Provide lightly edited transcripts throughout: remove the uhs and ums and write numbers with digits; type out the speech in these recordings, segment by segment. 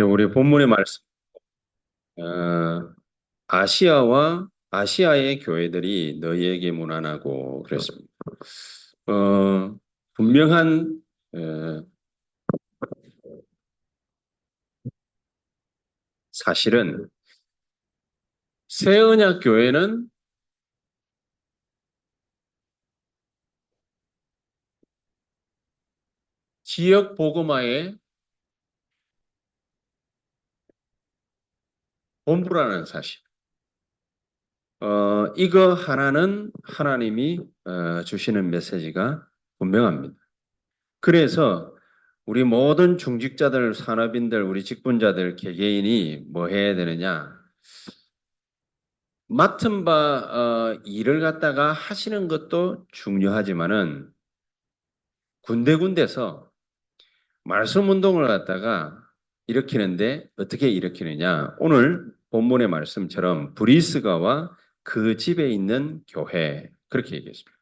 우리 본문의 말씀, 어, 아시아의 교회들이 너희에게 문안하고 그랬습니다. 분명한 어, 사실은 새언약 교회는 지역 복음화의 본부라는 사실. 이거 하나는 하나님이 주시는 메시지가 분명합니다. 그래서 우리 모든 중직자들, 산업인들, 우리 직분자들, 개개인이 뭐 해야 되느냐? 맡은 바 일을 갖다가 하시는 것도 중요하지만은 군데군데서 말씀 운동을 갖다가 일으키는데 어떻게 일으키느냐? 오늘 본문의 말씀처럼 브리스가와 그 집에 있는 교회 그렇게 얘기했습니다.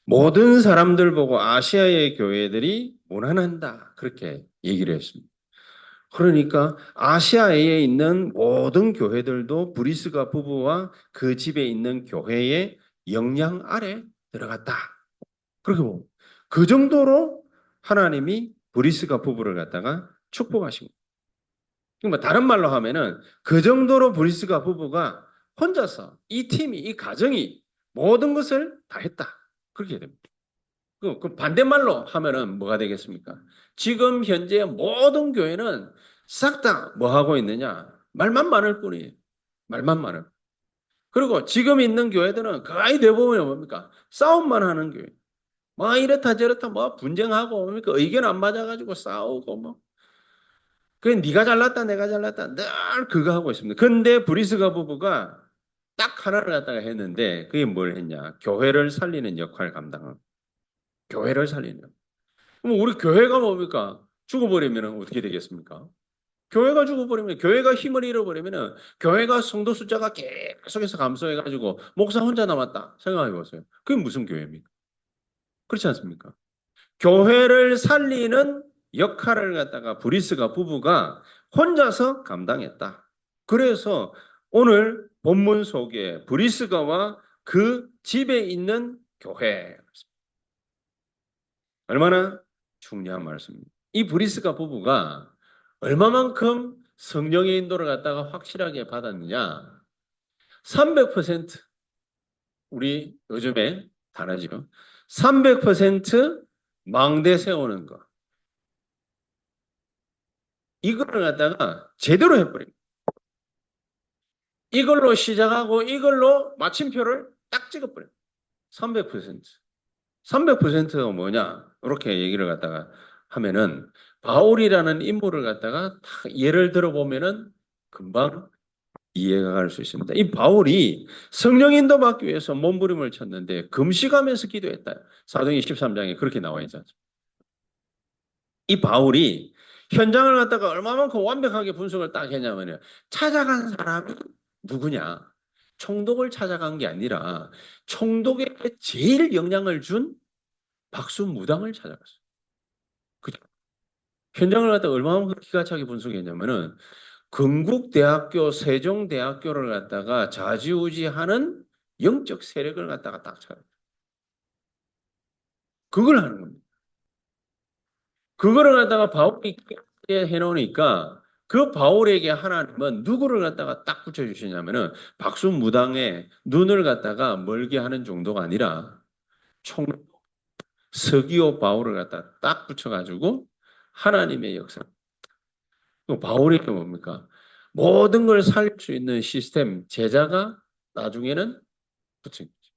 모든 사람들 보고 아시아의 교회들이 무난한다 그렇게 얘기를 했습니다. 그러니까 아시아에 있는 모든 교회들도 브리스가 부부와 그 집에 있는 교회의 영향 아래 들어갔다. 그리고 그 정도로 하나님이 브리스가 부부를 갖다가 축복하신 거예요. 그러니까 다른 말로 하면은 그 정도로 브리스가 부부가 혼자서 이 팀이 이 가정이 모든 것을 다 했다. 그렇게 됩니다. 그 반대말로 하면은 뭐가 되겠습니까? 지금 현재 모든 교회는 싹 다 뭐 하고 있느냐? 말만 많을 뿐이에요. 말만 많을. 그리고 지금 있는 교회들은 거의 대부분이 뭡니까? 싸움만 하는 교회. 뭐 이렇다 저렇다 뭐 분쟁하고 뭡니까? 의견 안 맞아가지고 싸우고 뭐. 그래 네가 잘났다 내가 잘났다 늘 그거 하고 있습니다. 근데 브리스가 부부가 딱 하나를 갖다가 했는데 그게 뭘 했냐? 교회를 살리는 역할을 감당한. 교회를 살리는. 그럼 우리 교회가 뭡니까? 죽어버리면 어떻게 되겠습니까? 교회가 죽어버리면, 교회가 힘을 잃어버리면, 교회가 성도 숫자가 계속해서 감소해가지고, 목사 혼자 남았다. 생각해 보세요. 그게 무슨 교회입니까? 그렇지 않습니까? 교회를 살리는 역할을 갖다가 브리스가 부부가 혼자서 감당했다. 그래서 오늘 본문 속에 브리스가와 그 집에 있는 교회. 얼마나 중요한 말씀입니다. 이 브리스가 부부가 얼마만큼 성령의 인도를 갖다가 확실하게 받았느냐? 300% 우리 요즘에 다르죠. 300% 망대 세우는 거. 이거를 갖다가 제대로 해버립니다. 이걸로 시작하고 이걸로 마침표를 딱 찍어버려요. 300%. 300%가 뭐냐? 이렇게 얘기를 갖다가 하면은 바울이라는 인물을 갖다가 딱 예를 들어보면은 금방 이해가 갈 수 있습니다. 이 바울이 성령 인도 받기 위해서 몸부림을 쳤는데 금식하면서 기도했다. 사도행 13장에 그렇게 나와 있죠. 이 바울이 현장을 갖다가 얼마만큼 완벽하게 분석을 딱 했냐면요. 찾아간 사람이 누구냐? 총독을 찾아간 게 아니라 총독에게 제일 영향을 준 박수무당을 찾아갔어요. 그죠? 현장을 갖다가 얼마나 기가 차게 분석했냐면은 건국대학교, 세종대학교를 갖다가 좌지우지하는 영적 세력을 갖다가 딱 찾아. 그걸 하는 겁니다. 그거를 갖다가 바울이 해놓으니까 그 바울에게 하나님은 누구를 갖다가 딱 붙여주시냐면은 박수무당의 눈을 갖다가 멀게 하는 정도가 아니라 총 서기오 바울을 갖다가 딱 붙여가지고 하나님의 역사. 바울이 뭡니까? 모든 걸 살릴 수 있는 시스템, 제자가 나중에는 붙인 거죠.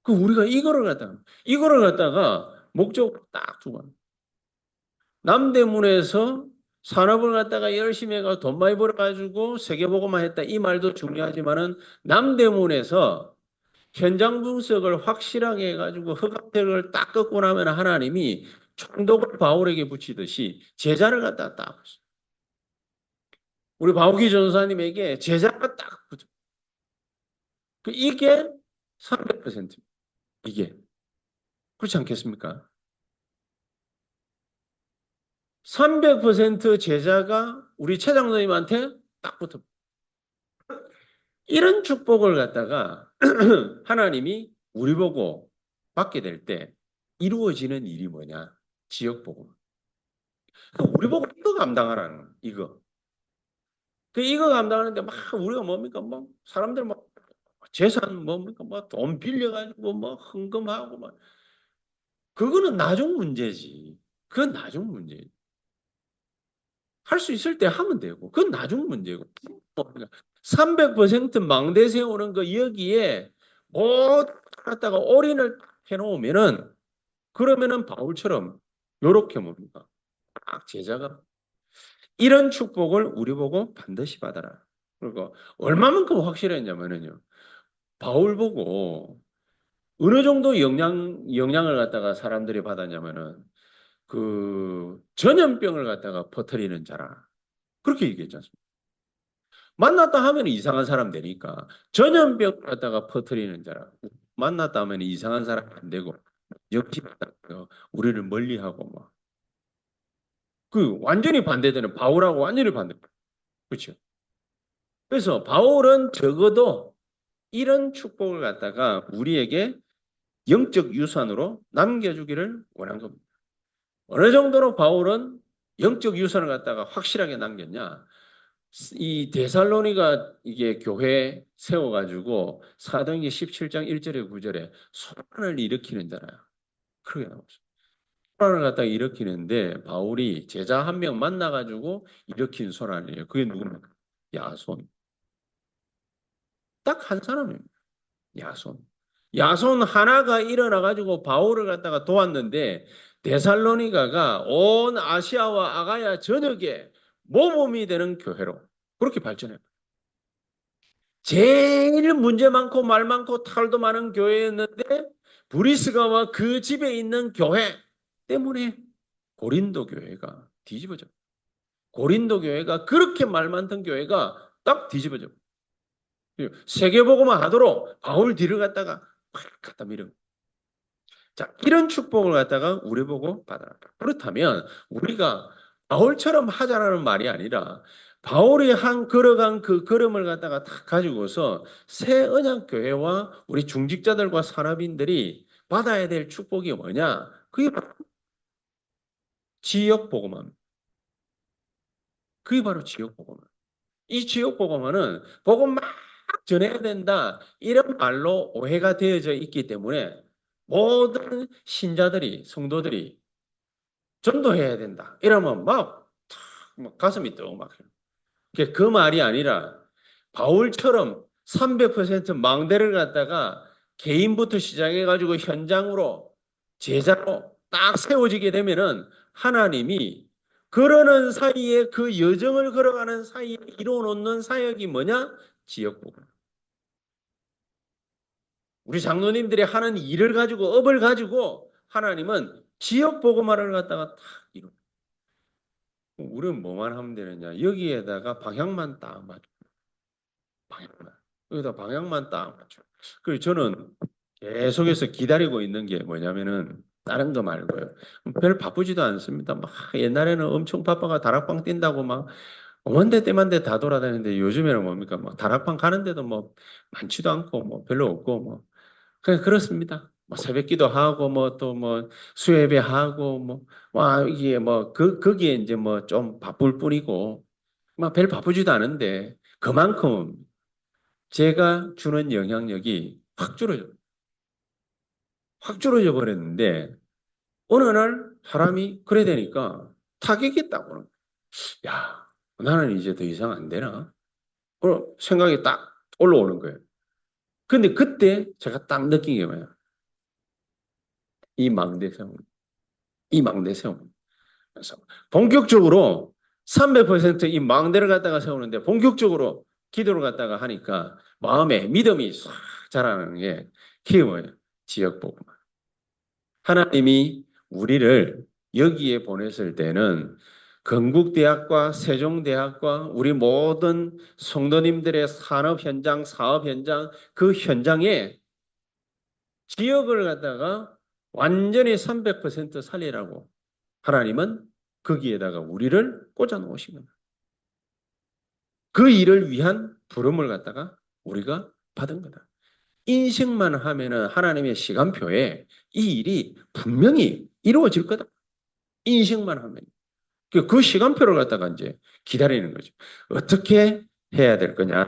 그 우리가 이거를 갖다가 목적으로 딱 두고 남대문에서 산업을 갖다가 열심히 해가 돈 많이 벌어가지고 세계보고만 했다. 이 말도 중요하지만은 남대문에서 현장 분석을 확실하게 해가지고 흑암택을 딱 꺾고 나면 하나님이 총독을 바울에게 붙이듯이 제자를 갖다 딱 붙여. 우리 바울기 전사님에게 제자가 딱 붙여. 이게 300%. 입니다. 이게. 그렇지 않겠습니까? 300% 제자가 우리 최장로님한테 딱 붙어. 이런 축복을 갖다가 하나님이 우리 보고 받게 될 때 이루어지는 일이 뭐냐? 지역 복음. 우리 보고 이거 감당하라는 거예요. 이거. 이거 감당하는데 막 우리가 뭡니까? 뭐 사람들 막 재산 뭡니까? 뭐 돈 빌려가지고 뭐 헌금하고 막 그거는 나중 문제지. 그건 나중 문제. 할 수 있을 때 하면 되고 그건 나중 문제고. 300% 망대 세우는 거 여기에 뭐 갖다가 올인을 해놓으면은 그러면은 바울처럼 요렇게 뭡니까? 딱 제자가 이런 축복을 우리 보고 반드시 받아라. 그리고 얼마만큼 확실했냐면은요. 바울 보고 어느 정도 영향을 갖다가 사람들이 받았냐면은 그 전염병을 갖다가 퍼뜨리는 자라. 그렇게 얘기했지 않습니까? 만났다 하면 이상한 사람 되니까 전염병 갖다가 퍼뜨리는 자라. 만났다 하면 이상한 사람 안 되고 역시 우리를 멀리하고 막 그 완전히 반대되는 바울하고 완전히 반대. 그렇죠? 그래서 바울은 적어도 이런 축복을 갖다가 우리에게 영적 유산으로 남겨주기를 원한 겁니다. 어느 정도로 바울은 영적 유산을 갖다가 확실하게 남겼냐? 이 데살로니가 이게 교회 세워가지고 사도행전 17장 1절에 9절에 소란을 일으키는 자라. 그렇게 나왔어요. 소란을 갖다가 일으키는데 바울이 제자 한 명 만나가지고 일으킨 소란이에요. 그게 누굽니까? 야손. 딱 한 사람입니다. 야손. 야손 하나가 일어나가지고 바울을 갖다가 도왔는데 데살로니가가 온 아시아와 아가야 전역에 모범이 되는 교회로 그렇게 발전해요. 제일 문제 많고 말 많고 탈도 많은 교회였는데 브리스가와 그 집에 있는 교회 때문에 고린도 교회가 뒤집어져. 고린도 교회가 그렇게 말 많던 교회가 딱 뒤집어져. 세계복음화 하도록 바울 뒤를 갖다가 팍 갖다 밀어. 자, 이런 축복을 갖다가 우리 보고 받아라. 그렇다면 우리가 바울처럼 하자라는 말이 아니라 바울이 걸어간 그 걸음을 갖다가 다 가지고서 새 언약 교회와 우리 중직자들과 산업인들이 받아야 될 축복이 뭐냐? 그게 바로 지역 복음화입니다. 그게 바로 지역 복음화. 이 지역 복음화는 복음 막 전해야 된다. 이런 말로 오해가 되어져 있기 때문에 모든 신자들이 성도들이 전도해야 된다. 이러면 막 가슴이 떡 막혀요. 그 말이 아니라 바울처럼 300% 망대를 갖다가 개인부터 시작해가지고 현장으로 제자로 딱 세워지게 되면은 하나님이 그러는 사이에 그 여정을 걸어가는 사이에 이루어놓는 사역이 뭐냐? 지역복음. 우리 장로님들이 하는 일을 가지고 업을 가지고 하나님은 지역복음화를 갖다가 딱 이루. 우리는 뭐만 하면 되느냐? 여기에다가 방향만 딱 맞춰. 방향만. 여기다 방향만 딱 맞춰. 그리고 저는 계속해서 기다리고 있는 게 뭐냐면은 다른 거 말고요. 별 바쁘지도 않습니다. 막 옛날에는 엄청 바빠가 다락방 뛴다고 막 원대 때만대 다 돌아다니는데 요즘에는 뭡니까? 뭐 다락방 가는데도 뭐 많지도 않고 뭐 별로 없고 뭐 그냥 그렇습니다. 뭐 새벽기도 하고 뭐 또 뭐 수예배 하고 뭐 와 이게 뭐 거기에 이제 뭐 좀 바쁠 뿐이고 뭐 별 바쁘지도 않은데 그만큼 제가 주는 영향력이 확 줄어져 버렸는데 어느 날 사람이 그래 되니까 타격이 딱 오는 거야. 야, 나는 이제 더 이상 안 되나? 그런 생각이 딱 올라오는 거예요. 근데 그때 제가 딱 느낀 게 뭐야? 이 망대 세움. 이 망대 세움. 그래서 본격적으로 300%이 망대를 갖다가 세우는데 본격적으로 기도를 갖다가 하니까 마음에 믿음이 싹 자라는 게 그게 뭐예요? 지역복음. 하나님이 우리를 여기에 보냈을 때는 건국대학과 세종대학과 우리 모든 성도님들의 산업 현장, 사업 현장, 그 현장에 지역을 갖다가 완전히 300% 살리라고 하나님은 거기에다가 우리를 꽂아 놓으신 겁니다. 그 일을 위한 부름을 갖다가 우리가 받은 거다. 인식만 하면은 하나님의 시간표에 이 일이 분명히 이루어질 거다. 인식만 하면. 그 시간표를 갖다가 이제 기다리는 거죠. 어떻게 해야 될 거냐.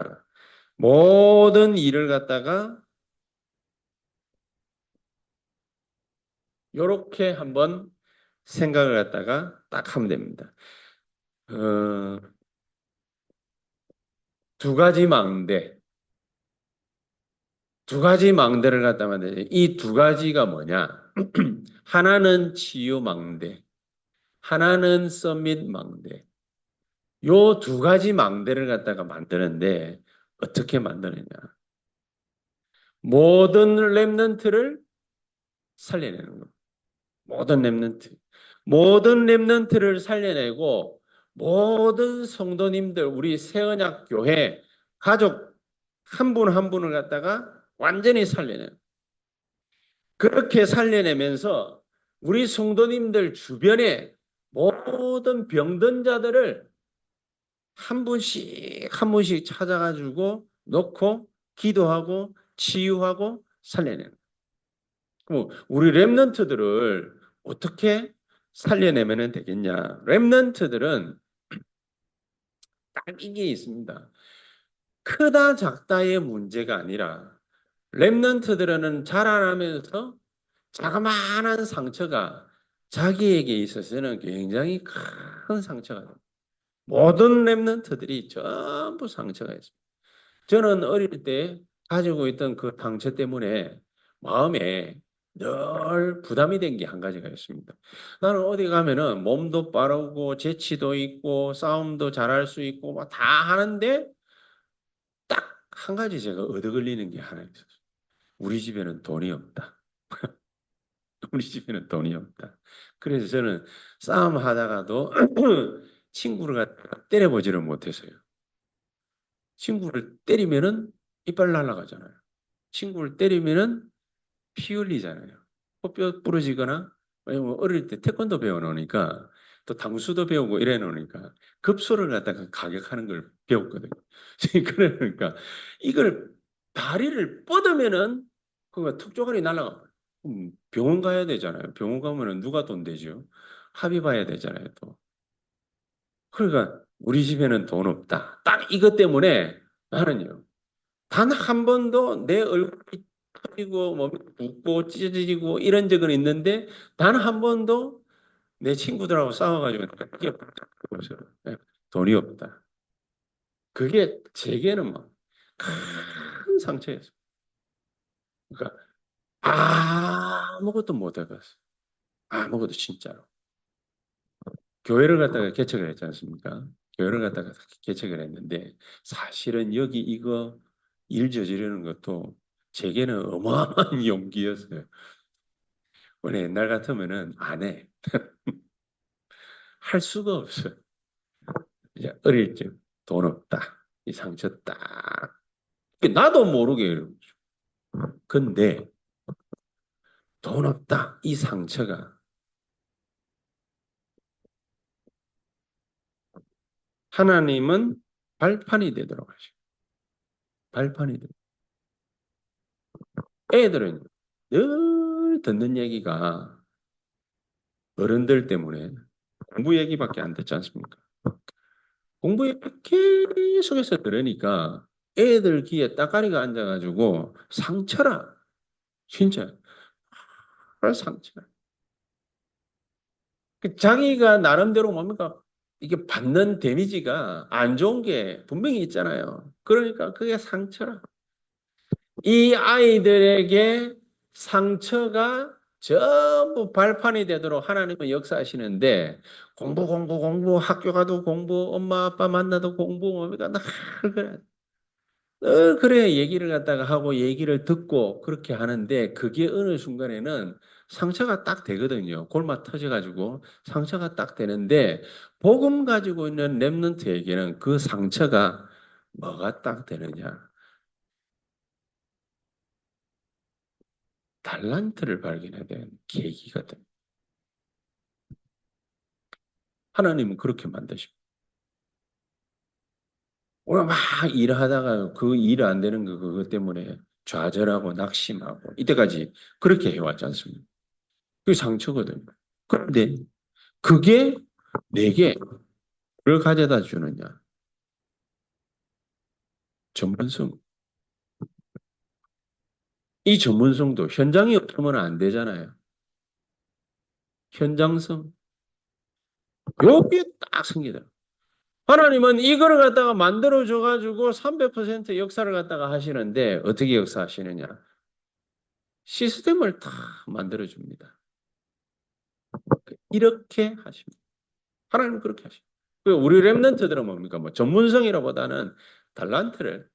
모든 일을 갖다가 이렇게 한번 생각을 갖다가 딱 하면 됩니다. 어, 두 가지 망대, 두 가지 망대를 갖다 만드는데 이 두 가지가 뭐냐? 하나는 치유 망대, 하나는 서밋 망대. 요 두 가지 망대를 갖다가 만드는데 어떻게 만드느냐? 모든 렘넌트를 살려내는 겁니다. 모든 렘넌트. 모든 렘넌트를 살려내고 모든 성도님들 우리 새언약 교회 가족 한 분 한 분을 갖다가 완전히 살려내는 그렇게 살려내면서 우리 성도님들 주변에 모든 병든 자들을 한 분씩 한 분씩 찾아가지고 놓고 기도하고 치유하고 살려내는. 그럼 우리 렘넌트들을 어떻게 살려내면 되겠냐? 렘넌트들은 딱 이게 있습니다. 크다 작다의 문제가 아니라 렘넌트들은 자라나면서 자그마한 상처가 자기에게 있어서는 굉장히 큰 상처가 됩니다. 모든 렘넌트들이 전부 상처가 있습니다. 저는 어릴 때 가지고 있던 그 상처 때문에 마음에 늘 부담이 된 게 한 가지가 있습니다. 나는 어디 가면은 몸도 빠르고 재치도 있고 싸움도 잘할 수 있고 막 다 하는데 딱 한 가지 제가 얻어 걸리는 게 하나 있었어요. 우리 집에는 돈이 없다. 우리 집에는 돈이 없다. 그래서 저는 싸움 하다가도 친구를 갖다가 때려보지를 못했어요. 친구를 때리면은 이빨 날아가잖아요. 친구를 때리면은 피 흘리잖아요. 코뼈 부러지거나 왜냐면 어릴 때 태권도 배워놓으니까 또 당수도 배우고 이래 놓으니까 급소를 갖다가 가격하는 걸 배웠거든요. 그러니까 이걸 다리를 뻗으면은 그거 턱조각이 날아가. 병원 가야 되잖아요. 병원 가면은 누가 돈 대죠? 합의 봐야 되잖아요, 또. 그러니까 우리 집에는 돈 없다. 딱 이것 때문에 나는요. 단 한 번도 내 얼굴이 터지고 몸이 붓고 찢어지고 이런 적은 있는데 단 한 번도 내 친구들하고 싸워가지고 이게 없어요. 돈이 없다. 그게 제게는 막 큰 상처였어요. 그러니까 아무것도 못 해봤어요. 아무것도 진짜로. 교회를 갖다가 개척을 했지 않습니까? 교회를 갖다가 개척을 했는데 사실은 여기 이거 일 저지르는 것도 제게는 어마어마한 용기였어요. 원래 옛날 같으면은 안 해. 할 수가 없어요. 이제 어릴 적 돈 없다. 이 상처 딱. 나도 모르게 이러고. 근데 돈 없다. 이 상처가 하나님은 발판이 되도록 하시고 발판이 돼. 애들은 늘 듣는 얘기가 어른들 때문에 공부 얘기밖에 안 듣지 않습니까? 공부 얘기 계속해서 들으니까 애들 귀에 따까리가 앉아가지고 상처라. 진짜 상처라. 자기가 나름대로 뭡니까? 이게 받는 데미지가 안 좋은 게 분명히 있잖아요. 그러니까 그게 상처라. 이 아이들에게 상처가 전부 발판이 되도록 하나님은 역사하시는데 공부 공부 공부 학교 가도 공부 엄마 아빠 만나도 공부 뭡니까? 늘 그래. 늘 그래 얘기를 갖다가 하고 얘기를 듣고 그렇게 하는데 그게 어느 순간에는 상처가 딱 되거든요. 골마 터져가지고 상처가 딱 되는데 복음 가지고 있는 렘넌트에게는 그 상처가 뭐가 딱 되느냐? 달란트를 발견해야 되는 계기가 됩니다. 하나님은 그렇게 만드십니다. 오늘 막 일하다가 그 일 안 되는 거 그것 때문에 좌절하고 낙심하고 이때까지 그렇게 해왔지 않습니까? 그게 상처거든요. 그런데 그게 내게 뭘 가져다 주느냐? 전문성. 이 전문성도 현장이 없으면 안 되잖아요. 현장성. 여기에 딱 생기다. 하나님은 이거를 갖다가 만들어줘가지고 300% 역사를 갖다가 하시는데 어떻게 역사하시느냐? 시스템을 다 만들어줍니다. 이렇게 하십니다. 하나님은 그렇게 하십니다. 우리 랩런트들은 뭡니까? 뭐 전문성이라보다는 달란트를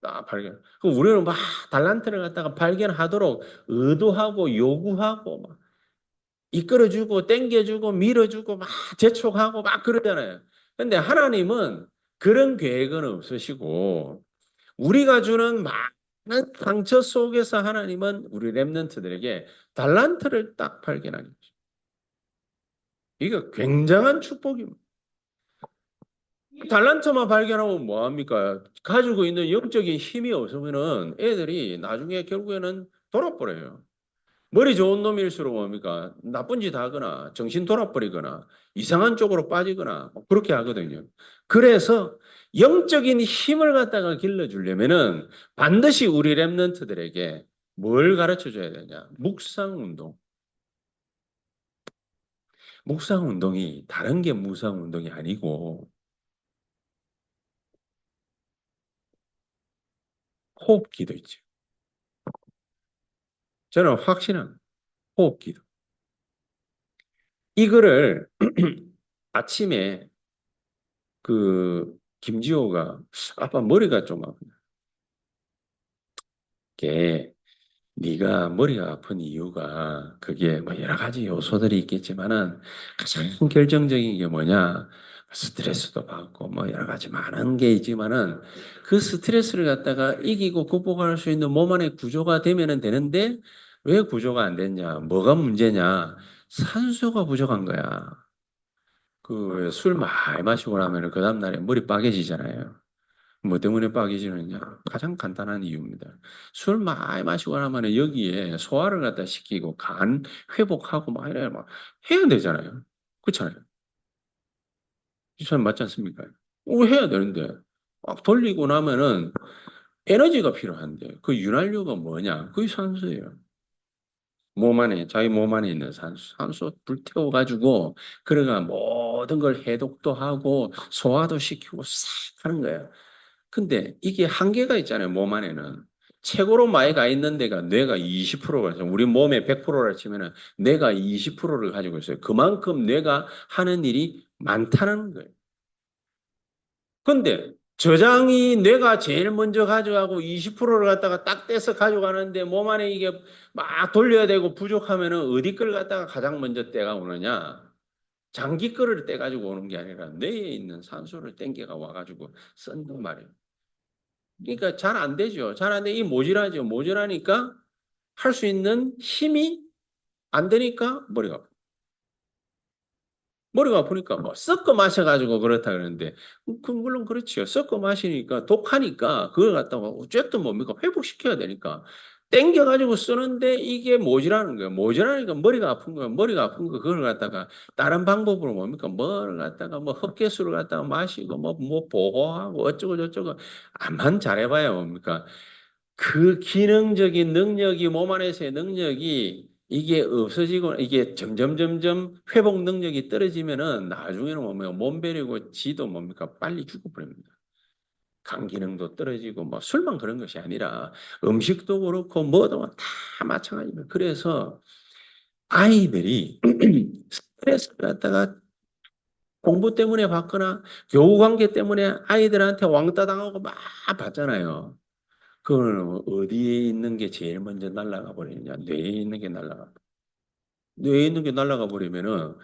딱 발견. 우리는 막 달란트를 갖다가 발견하도록 의도하고 요구하고 막 이끌어주고 땡겨주고 밀어주고 막 재촉하고 막 그러잖아요. 근데 하나님은 그런 계획은 없으시고 우리가 주는 많은 상처 속에서 하나님은 우리 랩런트들에게 달란트를 딱 발견하게 하죠. 이거 굉장한 축복입니다. 달란트만 발견하면 뭐합니까? 가지고 있는 영적인 힘이 없으면은 애들이 나중에 결국에는 돌아버려요. 머리 좋은 놈일수록 뭡니까? 나쁜 짓 하거나 정신 돌아버리거나 이상한 쪽으로 빠지거나 뭐 그렇게 하거든요. 그래서 영적인 힘을 갖다가 길러주려면은 반드시 우리 랩런트들에게 뭘 가르쳐 줘야 되냐? 묵상 운동. 묵상 운동이 다른 게 묵상 운동이 아니고 호흡기도 있죠. 저는 확신한 호흡기도. 이거를 아침에 김지호가 아빠 머리가 좀 아프다. 걔 네가 머리가 아픈 이유가 그게 뭐 여러 가지 요소들이 있겠지만은 가장 결정적인 게 뭐냐? 스트레스도 받고 뭐 여러 가지 많은 게 있지만은 그 스트레스를 갖다가 이기고 극복할 수 있는 몸 안의 구조가 되면은 되는데 왜 구조가 안 됐냐? 뭐가 문제냐? 산소가 부족한 거야. 그 술 많이 마시고 나면 그 다음날에 머리 빠개지잖아요. 뭐 때문에 빠개지느냐? 가장 간단한 이유입니다. 술 많이 마시고 나면 여기에 소화를 갖다 시키고 간 회복하고 막 이래 막 해야 되잖아요. 그렇잖아요. 참 맞지 않습니까? 해야 되는데 막 돌리고 나면은 에너지가 필요한데 그 윤활유가 뭐냐? 그게 산소예요. 자기 몸 안에 있는 산소 불태워가지고, 그래가 모든 걸 해독도 하고, 소화도 시키고 싹 하는 거예요. 근데 이게 한계가 있잖아요, 몸 안에는. 최고로 많이 가 있는 데가 뇌가 20%가 있어요. 우리 몸의 100%라 치면은 뇌가 20%를 가지고 있어요. 그만큼 뇌가 하는 일이 많다는 거예요. 근데 저장이 뇌가 제일 먼저 가져가고 20%를 갖다가 딱 떼서 가져가는데 몸 안에 이게 막 돌려야 되고 부족하면은 어디 걸 갖다가 가장 먼저 떼가 오느냐? 장기 거를 떼가지고 오는 게 아니라 뇌에 있는 산소를 땡겨가 와가지고 쓴단 말이에요. 그러니까 잘 안 되죠. 잘 안 돼. 이 모질하죠. 모질하니까 할 수 있는 힘이 안 되니까 머리가 아파요. 머리가 아프니까 뭐 섞어 마셔가지고 그렇다 그러는데 물론 그렇지요. 섞어 마시니까 독하니까 그걸 갖다가 어쨌든 뭡니까 회복시켜야 되니까 땡겨가지고 쓰는데 이게 모자라는 거예요. 모자라니까 머리가 아픈 거예요. 머리가 아픈 거 그걸 갖다가 다른 방법으로 뭡니까 뭘 갖다가 뭐 흑개수를 갖다가 마시고 뭐 보호하고 어쩌고 저쩌고 암만 잘해봐야 뭡니까 그 기능적인 능력이 몸 안에서의 능력이 이게 없어지고 이게 점점 회복 능력이 떨어지면은 나중에는 뭡니까 몸베리고 지도 뭡니까 빨리 죽어버립니다. 간 기능도 떨어지고 뭐 술만 그런 것이 아니라 음식도 그렇고 뭐도 다 마찬가지입니다. 그래서 아이들이 스트레스를 갖다가 공부 때문에 받거나 교우 관계 때문에 아이들한테 왕따 당하고 막 받잖아요. 그걸 어디에 있는 게 제일 먼저 날아가 버리느냐? 뇌에 있는 게 날아가. 뇌에 있는 게 날아가 버리면은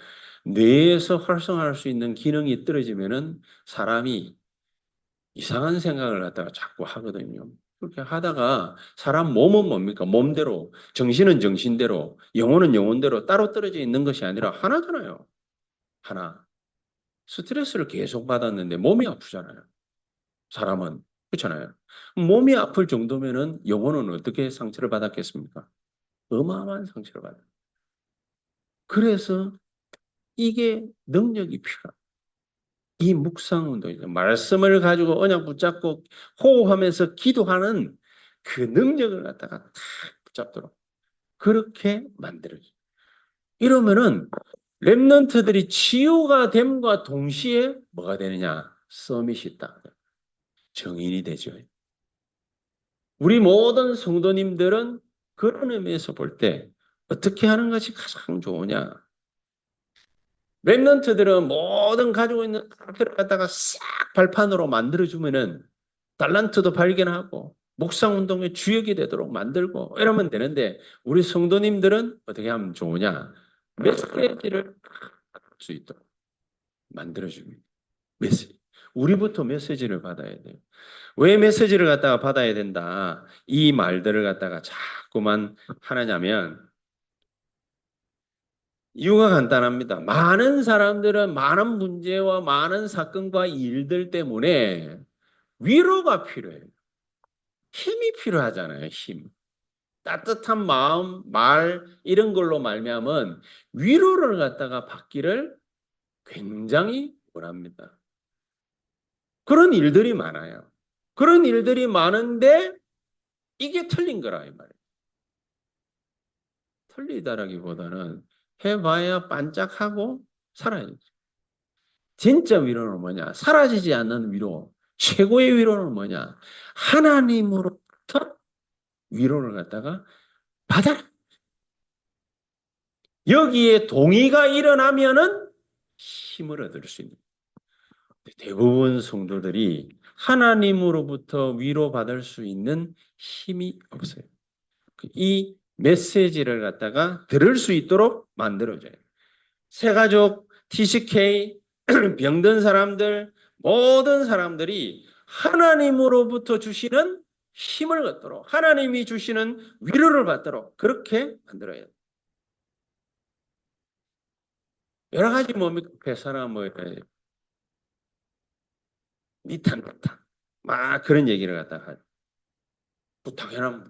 뇌에서 활성화할 수 있는 기능이 떨어지면은 사람이 이상한 생각을 갖다가 자꾸 하거든요. 그렇게 하다가 사람 몸은 뭡니까? 몸대로, 정신은 정신대로, 영혼은 영혼대로 따로 떨어져 있는 것이 아니라 하나잖아요. 하나. 스트레스를 계속 받았는데 몸이 아프잖아요. 사람은. 그렇잖아요. 몸이 아플 정도면은 영혼은 어떻게 상처를 받았겠습니까? 어마어마한 상처를 받아요. 그래서 이게 능력이 필요합니다. 이 묵상 운동이죠. 말씀을 가지고 언약 붙잡고 호흡하면서 기도하는 그 능력을 갖다가 탁 붙잡도록 그렇게 만들어요. 이러면은 렘넌트들이 치유가 됨과 동시에 뭐가 되느냐? 서밋이 있다. 정인이 되죠. 우리 모든 성도님들은 그런 의미에서 볼 때 어떻게 하는 것이 가장 좋으냐? 렘넌트들은 모든 가지고 있는 것들을 갖다가 싹 발판으로 만들어주면은 달란트도 발견하고 묵상 운동의 주역이 되도록 만들고 이러면 되는데 우리 성도님들은 어떻게 하면 좋으냐? 메시지를 할 수 있도록 만들어줍니다. 메시지. 우리부터 메시지를 받아야 돼요. 왜 메시지를 갖다가 받아야 된다? 이 말들을 갖다가 자꾸만 하느냐면 이유가 간단합니다. 많은 사람들은 많은 문제와 많은 사건과 일들 때문에 위로가 필요해요. 힘이 필요하잖아요, 힘. 따뜻한 마음, 말, 이런 걸로 말미암은 위로를 갖다가 받기를 굉장히 원합니다. 그런 일들이 많아요. 그런 일들이 많은데 이게 틀린 거라, 이 말이에요. 틀리다라기보다는 해봐야 반짝하고 사라지죠. 진짜 위로는 뭐냐? 사라지지 않는 위로. 최고의 위로는 뭐냐? 하나님으로부터 위로를 갖다가 받아. 여기에 동의가 일어나면은 힘을 얻을 수 있는. 대부분 성도들이 하나님으로부터 위로받을 수 있는 힘이 없어요. 이 메시지를 갖다가 들을 수 있도록 만들어줘요. 새가족, TCK, 병든 사람들, 모든 사람들이 하나님으로부터 주시는 힘을 갖도록, 하나님이 주시는 위로를 받도록 그렇게 만들어야 돼요. 여러 가지 뭡니까? 회사나 뭐, 니탄, 막 그런 얘기를 갖다가 부탁해라.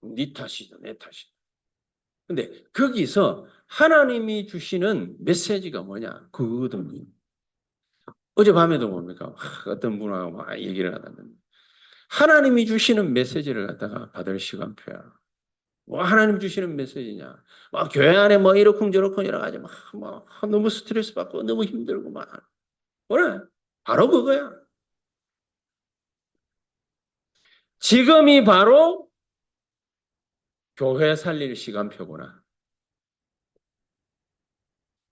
니 탓이다, 내 탓이다. 근데 거기서 하나님이 주시는 메시지가 뭐냐? 그거거든요. 어젯밤에도 뭡니까? 어떤 분하고 막 얘기를 하다가 하나님이 주시는 메시지를 갖다가 받을 시간표야. 뭐 하나님 주시는 메시지냐? 막 교회 안에 뭐 이러쿵저러쿵 여러 가지 막 너무 스트레스 받고 너무 힘들고 막 그래 바로 그거야. 지금이 바로 교회 살릴 시간표구나.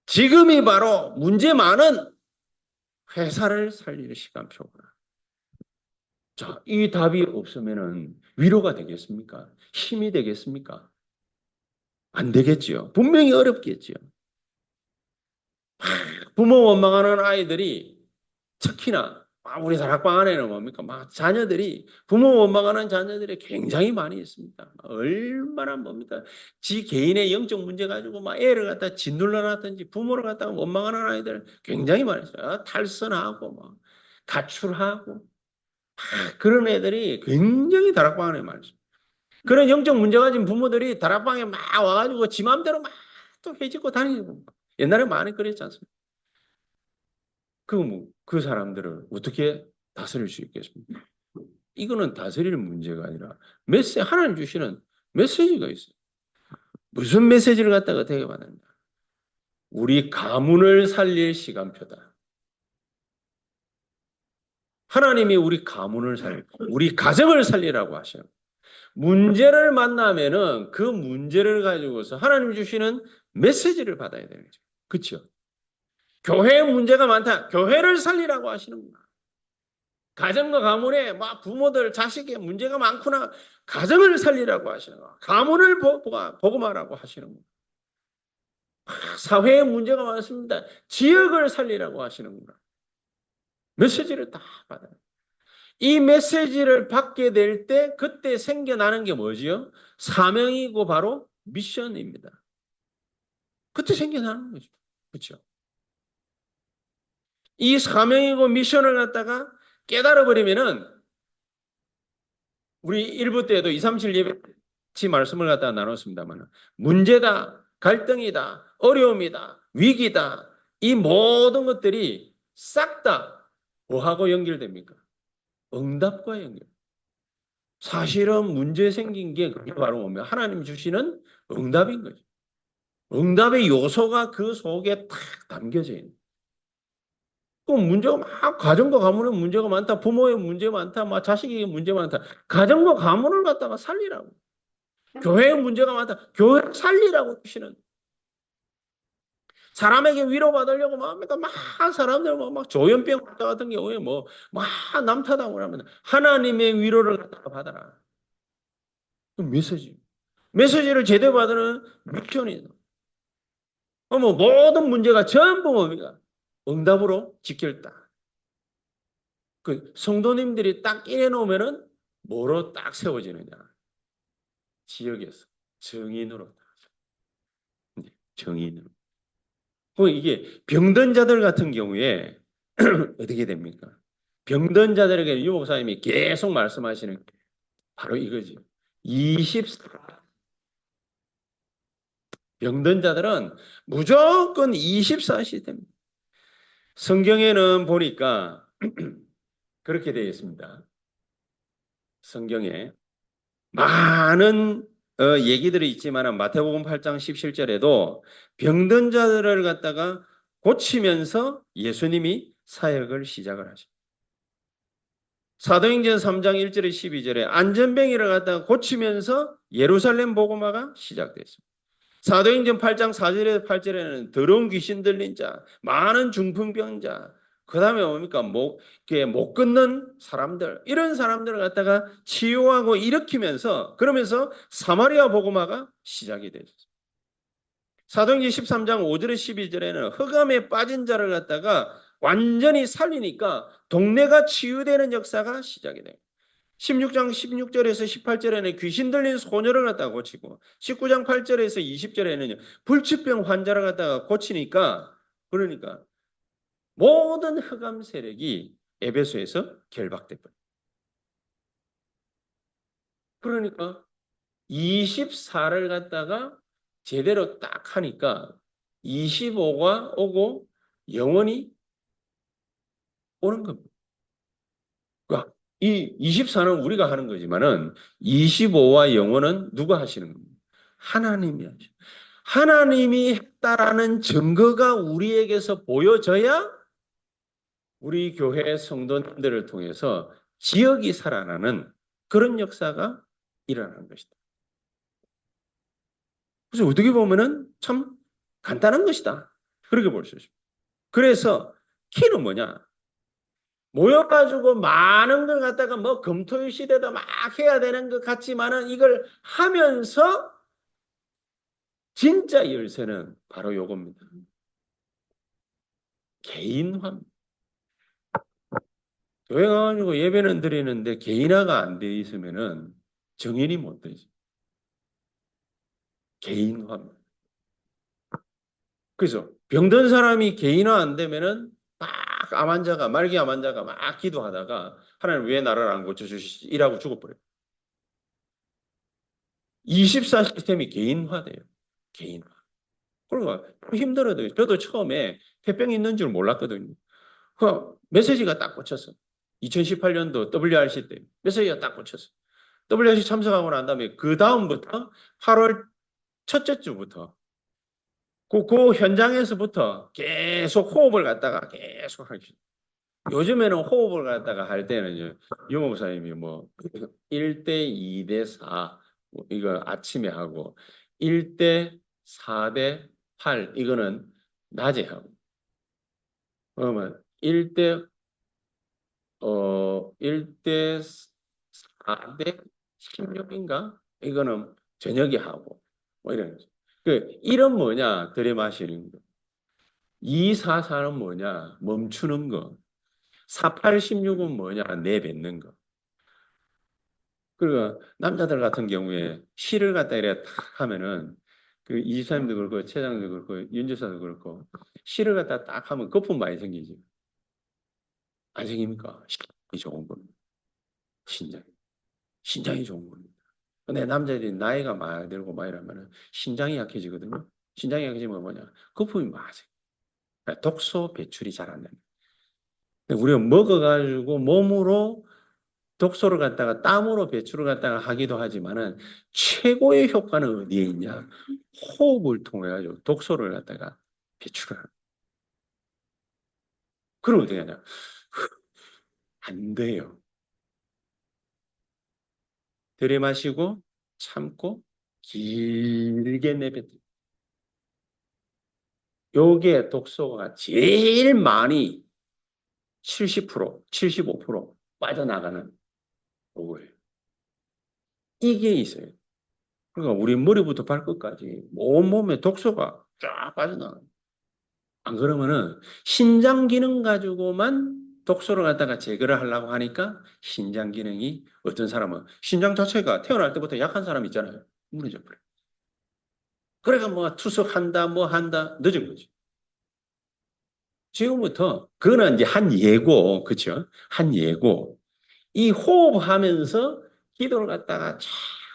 지금이 바로 문제 많은 회사를 살릴 시간표구나. 자, 이 답이 없으면은 위로가 되겠습니까? 힘이 되겠습니까? 안 되겠지요. 분명히 어렵겠지요. 부모 원망하는 아이들이 특히나 우리 다락방 안에는 뭡니까? 막 자녀들이 부모 원망하는 자녀들이 굉장히 많이 있습니다. 얼마나 뭡니까? 지 개인의 영적 문제 가지고 막 애를 갖다 짓눌러놨든지 부모를 갖다 원망하는 아이들 굉장히 많이 있어요. 탈선하고 막 가출하고 그런 애들이 굉장히 다락방 안에 많습니다. 그런 영적 문제 가진 부모들이 다락방에 막 와가지고 지 맘대로 막 또 해집고 다니고 옛날에 많이 그랬지 않습니까? 그 사람들을 어떻게 다스릴 수 있겠습니까? 이거는 다스릴 문제가 아니라 하나님 주시는 메시지가 있어요. 무슨 메시지를 갖다가 되게 받는다. 우리 가문을 살릴 시간표다. 하나님이 우리 가문을 우리 가정을 살리라고 하셔요. 문제를 만나면은 그 문제를 가지고서 하나님 주시는 메시지를 받아야 되는 거죠. 그렇죠? 교회에 문제가 많다. 교회를 살리라고 하시는구나. 가정과 가문에 막 부모들 자식에 문제가 많구나. 가정을 살리라고 하시는 거. 가문을 복음하라고 하시는 거. 사회에 문제가 많습니다. 지역을 살리라고 하시는구나. 메시지를 다 받아요. 이 메시지를 받게 될 때 그때 생겨나는 게 뭐지요? 사명이고 바로 미션입니다. 그때 생겨나는 거죠. 그렇죠? 이 사명이고 미션을 갖다가 깨달아 버리면은 우리 일부 때에도 237 예배치 말씀을 갖다가 나눴습니다만 문제다, 갈등이다, 어려움이다, 위기다 이 모든 것들이 싹 다 뭐하고 연결됩니까? 응답과 연결. 사실은 문제 생긴 게 그게 바로 뭐면 하나님 주시는 응답인 거죠. 응답의 요소가 그 속에 탁 담겨져 있는. 그 문제가 막 가정과 가문에 문제가 많다. 부모의 문제 많다. 막 자식에게 문제 많다. 가정과 가문을 갖다가 살리라고. 교회에 문제가 많다. 교회 살리라고 주시는. 사람에게 위로받으려고 막, 그러니까 막 사람들 막 조현병 같은 경우에 뭐, 막 남탓하고 하면 하나님의 위로를 갖다가 받아라. 그 메시지. 메시지를 제대로 받으는 미션이다. 뭐 모든 문제가 전부 뭡니까? 응답으로 직결다. 그 성도님들이 딱 이래놓으면은 뭐로 딱 세워지느냐? 지역에서 정인으로. 정인으로. 이게 병든 자들 같은 경우에 어떻게 됩니까? 병든 자들에게 유 목사님이 계속 말씀하시는 게 바로 이거지. 24 병든 자들은 무조건 24시대입니다. 성경에는 보니까 그렇게 되어 있습니다. 성경에 많은 얘기들이 있지만 마태복음 8장 17절에도 병든 자들을 갖다가 고치면서 예수님이 사역을 시작을 하십니다. 사도행전 3장 1절에 12절에 안전뱅이를 갖다가 고치면서 예루살렘 복음화가 시작됐습니다. 사도행전 8장 4절에서 8절에는 더러운 귀신 들린 자, 많은 중풍병자, 그 다음에 뭡니까? 못 걷는 사람들, 이런 사람들을 갖다가 치유하고 일으키면서, 그러면서 사마리아 복음화가 시작이 됐습니다. 사도행전 13장 5절에 12절에는 흑암에 빠진 자를 갖다가 완전히 살리니까 동네가 치유되는 역사가 시작이 돼요. 16장 16절에서 18절에는 귀신 들린 소녀를 갖다가 고치고 19장 8절에서 20절에는 불치병 환자를 갖다가 고치니까 그러니까 모든 흑암 세력이 에베소에서 결박돼 버려요. 그러니까 24를 갖다가 제대로 딱 하니까 25가 오고 영원히 오는 겁니다. 그러니까 이 24는 우리가 하는 거지만은 25와 영원은 누가 하시는 겁니까? 하나님이 하죠. 하나님이 했다라는 증거가 우리에게서 보여져야 우리 교회 성도님들을 통해서 지역이 살아나는 그런 역사가 일어나는 것이다. 그래서 어떻게 보면은 참 간단한 것이다. 그렇게 볼 수 있습니다. 그래서 키는 뭐냐? 모여가지고 많은 걸 갖다가 뭐 금토일 시대도 막 해야 되는 것 같지만은 이걸 하면서 진짜 열쇠는 바로 요겁니다. 개인화. 교회 가가지고 예배는 드리는데 개인화가 안 돼 있으면은 정인이 못 되지. 개인화. 그래서 병든 사람이 개인화 안 되면은 막 말기 암 환자가 막 기도하다가 하나님 왜 나를 안 고쳐주시지? 이라고 죽어버려요. 24 시스템이 개인화돼요. 개인화. 그러니까 힘들어도 저도 처음에 폐병 있는 줄 몰랐거든요. 그 메시지가 딱 꽂혔어. 2018년도 WRC 때 메시지가 딱 꽂혔어. WRC 참석하고 난 다음에 그 다음부터 8월 첫째 주부터 그 현장에서부터 계속 호흡을 갖다가 계속 하기. 요즘에는 호흡을 갖다가 할 때는 유목사님이 뭐 1대 2대 4 이거 아침에 하고 1대 4대 8 이거는 낮에 하고 그러면 1대 1대 4대 16인가 이거는 저녁에 하고 뭐 이런 거죠. 이런 뭐냐 들이마시는 거. 244는 뭐냐 멈추는 거. 4816은 뭐냐 내뱉는 거. 그리고 남자들 같은 경우에 시를 갖다 이래 탁 하면은 그 이지사님도 그렇고 최장도 그렇고 윤지사도 그렇고 시를 갖다 딱 하면 거품 많이 생기지. 안생깁니까? 신장이 좋은 겁니다. 신장. 신장이 좋은 겁니다. 근데 남자들이 나이가 많이 들고 막 이러면은 신장이 약해지거든요. 신장이 약해지면 뭐냐? 거품이 많아. 독소 배출이 잘 안 됩니다. 우리가 먹어가지고 몸으로 독소를 갖다가 땀으로 배출을 갖다가 하기도 하지만은 최고의 효과는 어디에 있냐? 호흡을 통해 가지고 독소를 갖다가 배출을 하는. 그럼 어떻게 하냐? 안 돼요. 들이마시고 참고 길게 내뱉어. 요게 독소가 제일 많이 70%, 75% 빠져나가는 거예요. 이게 있어요. 그러니까 우리 머리부터 발끝까지 온몸에 독소가 쫙 빠져나가요. 안 그러면은 신장 기능 가지고만 독소를 갖다가 제거를 하려고 하니까 신장 기능이 어떤 사람은 신장 자체가 태어날 때부터 약한 사람 있잖아요. 무너져 버려. 그러니까 뭐 투석한다 뭐 한다 늦은 거지. 지금부터 그거는 이제 한 예고 그렇죠? 한 예고 이 호흡하면서 기도를 갖다가 쫙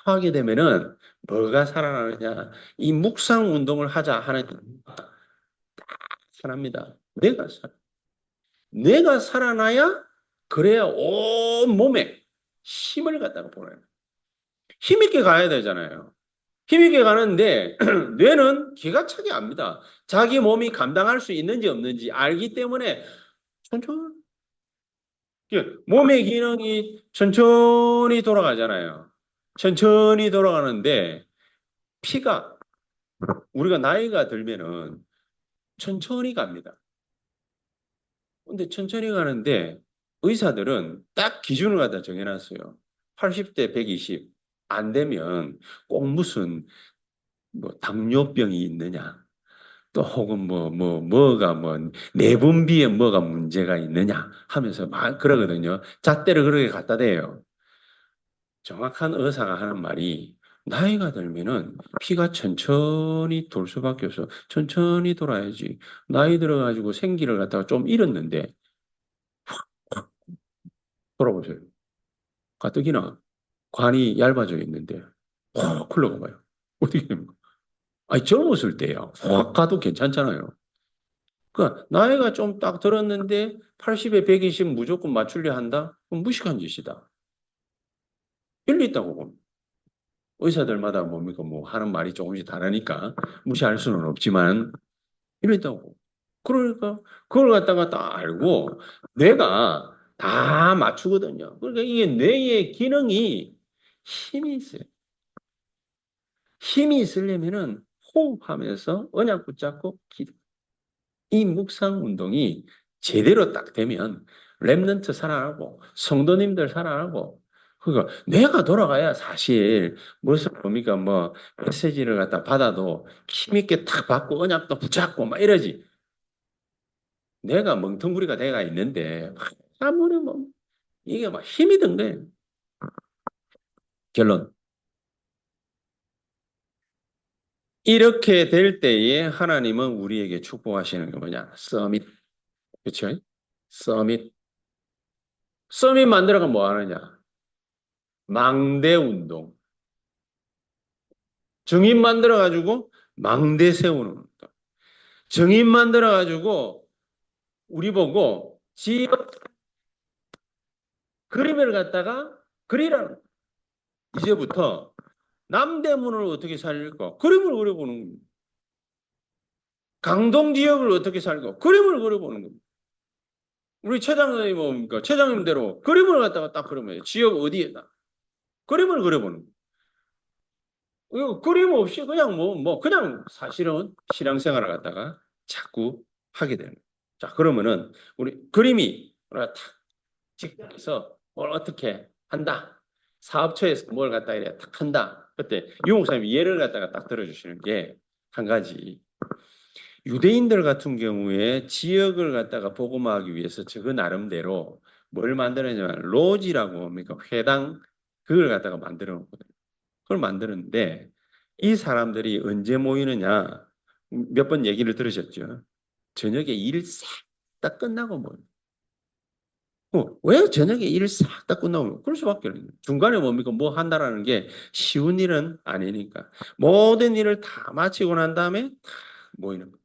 하게 되면은 뭐가 살아나느냐 이 묵상 운동을 하자 하는 살아납니다. 내가 살아나야 그래야 온 몸에 힘을 갖다가 보내요. 힘있게 가야 되잖아요. 힘있게 가는데 뇌는 기가 차게 압니다. 자기 몸이 감당할 수 있는지 없는지 알기 때문에 천천히 몸의 기능이 천천히 돌아가잖아요. 천천히 돌아가는데 피가 우리가 나이가 들면은 천천히 갑니다. 근데 천천히 가는데 의사들은 딱 기준을 갖다 정해놨어요. 80대 120. 안 되면 꼭 무슨 뭐 당뇨병이 있느냐. 또 혹은 뭐가 내분비에 뭐가 문제가 있느냐 하면서 막 그러거든요. 잣대를 그렇게 갖다 대요. 정확한 의사가 하는 말이 나이가 들면은 피가 천천히 돌 수밖에 없어. 천천히 돌아야지. 나이 들어가지고 생기를 갖다가 좀 잃었는데 돌아보세요. 가뜩이나 관이 얇아져 있는데 확 흘러가 봐요. 어떻게 됩니까? 아니 젊었을 때야 확 가도 괜찮잖아요. 그러니까 나이가 좀 딱 들었는데 80에 120 무조건 맞추려 한다? 그럼 무식한 짓이다. 일리 있다고 봅니다. 의사들마다 뭡니까 뭐 하는 말이 조금씩 다르니까 무시할 수는 없지만 일리 있다고. 그러니까 그걸 갖다가 딱 알고 뇌가 다 맞추거든요. 그러니까 이게 뇌의 기능이 힘이 있어요. 힘이 있으려면은 호흡하면서 언약 붙잡고 기도. 이 묵상 운동이 제대로 딱 되면 랩런트 살아나고 성도님들 살아나고 그러니까 내가 돌아가야 사실 무슨 뭡니까 뭐 메시지를 갖다 받아도 힘있게 탁 받고 언약도 붙잡고 막 이러지. 내가 멍텅구리가 돼가 있는데 아무리 뭐 이게 막 힘이 든 거예요. 결론. 이렇게 될 때에 하나님은 우리에게 축복하시는 게 뭐냐? 서밋. 그렇죠? 서밋. 서밋 만들어가 뭐 하느냐? 망대 운동. 증인 만들어가지고 망대 세우는 운동. 증인 만들어가지고 우리 보고 지역 그림을 갖다가 그리라는 거예요. 이제부터 남대문을 어떻게 살릴까? 그림을 그려보는 겁니다. 강동 지역을 어떻게 살까? 그림을 그려보는 겁니다. 우리 최장님이 뭡니까? 최장님대로 그림을 갖다가 딱 그리면 지역 어디에다 그림을 그려보는 거예요. 이거 그림 없이 그냥 그냥 사실은 신앙생활을 갖다가 자꾸 하게 되는 거예요. 자, 그러면은 우리 그림이 탁 직장에서 뭘 어떻게 한다. 사업처에서 뭘 갖다 이래 탁 한다. 그때 유 목사님이 예를 갖다가 딱 들어주시는 게 한 가지. 유대인들 같은 경우에 지역을 갖다가 복음화하기 위해서 그 나름대로 뭘 만들었냐면 로지라고 뭡니까 회당 그걸 갖다가 만들어 놓거든요. 그걸 만드는데 이 사람들이 언제 모이느냐 몇 번 얘기를 들으셨죠. 저녁에 일 싹 다 끝나고 모여. 왜 저녁에 일 싹 다 끝나면 그럴 수밖에 없는 거예요. 중간에 뭡니까? 뭐 한다라는 게 쉬운 일은 아니니까. 모든 일을 다 마치고 난 다음에 다 모이는 거예요.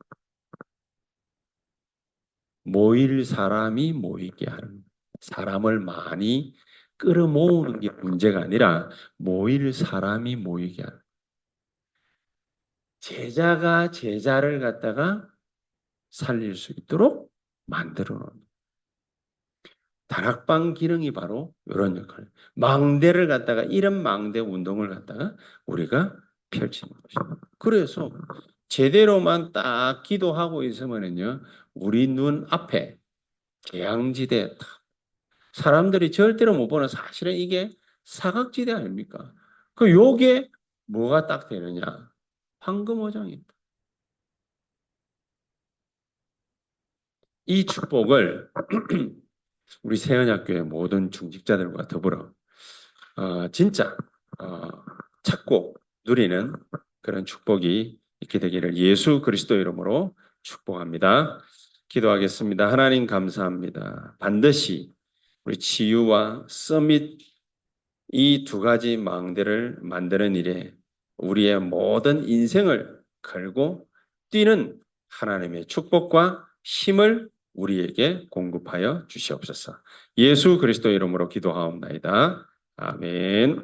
모일 사람이 모이게 하는 거예요. 사람을 많이 끌어모으는 게 문제가 아니라 모일 사람이 모이게 하는 거예요. 제자가 제자를 갖다가 살릴 수 있도록 만들어 놓은 거예요. 다락방 기능이 바로 이런 역할. 망대를 갖다가 이런 망대 운동을 갖다가 우리가 펼치는 것입니다. 그래서 제대로만 딱 기도하고 있으면은요, 우리 눈 앞에 개양지대 사람들이 절대로 못 보는 사실은 이게 사각지대 아닙니까? 그 요게 뭐가 딱 되느냐? 황금어장입니다. 이 축복을 우리 세언약교회 모든 중직자들과 더불어 진짜 어, 찾고 누리는 그런 축복이 있게 되기를 예수 그리스도 이름으로 축복합니다. 기도하겠습니다. 하나님 감사합니다. 반드시 우리 치유와 서밋 이 두 가지 망대를 만드는 일에 우리의 모든 인생을 걸고 뛰는 하나님의 축복과 힘을 우리에게 공급하여 주시옵소서. 예수 그리스도 이름으로 기도하옵나이다. 아멘.